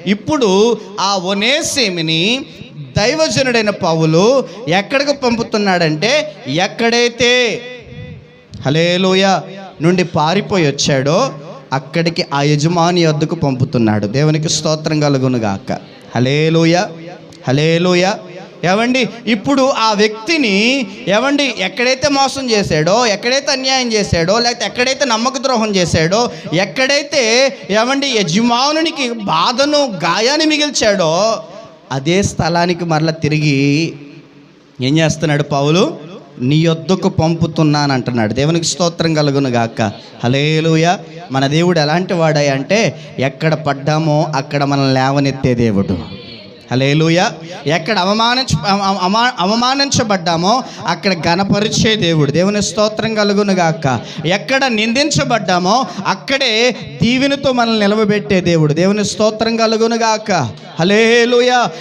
ఇప్పుడు ఆ ఒనేసిముని దైవజనుడైన పౌలు ఎక్కడికి పంపుతున్నాడంటే, ఎక్కడైతే హల్లెలూయా నుండి పారిపోయి వచ్చాడో అక్కడికి ఆ యజమాని వద్దకు పంపుతున్నాడు. దేవునికి స్తోత్రం కలుగును గాక. హల్లెలూయా, హల్లెలూయా. ఏవండి, ఇప్పుడు ఆ వ్యక్తిని ఎక్కడైతే మోసం చేశాడో, ఎక్కడైతే అన్యాయం చేశాడో, లేకపోతే ఎక్కడైతే నమ్మక ద్రోహం చేశాడో, ఎక్కడైతే యజమానునికి బాధను గాయాన్ని మిగిల్చాడో అదే స్థలానికి మరలా తిరిగి ఏం చేస్తున్నాడు పౌలు? నీ యొద్దకు పంపుతున్నాను అంటున్నాడు. దేవునికి స్తోత్రం కలుగును గాక. హల్లెలూయా. మన దేవుడు ఎలాంటి వాడై అంటే, ఎక్కడ పడ్డామో అక్కడ మనల్ని లేవనెత్తే దేవుడు. హల్లెలూయా. ఎక్కడ అవమానించబడ్డామో అక్కడ ఘనపరిచే దేవుడు. దేవుని స్తోత్రం కలుగును గాక. ఎక్కడ నిందించబడ్డామో అక్కడే దీవెనతో మనల్ని నిలవబెట్టే దేవుడు. దేవుని స్తోత్రం కలుగును గాక. హల్లెలూయా.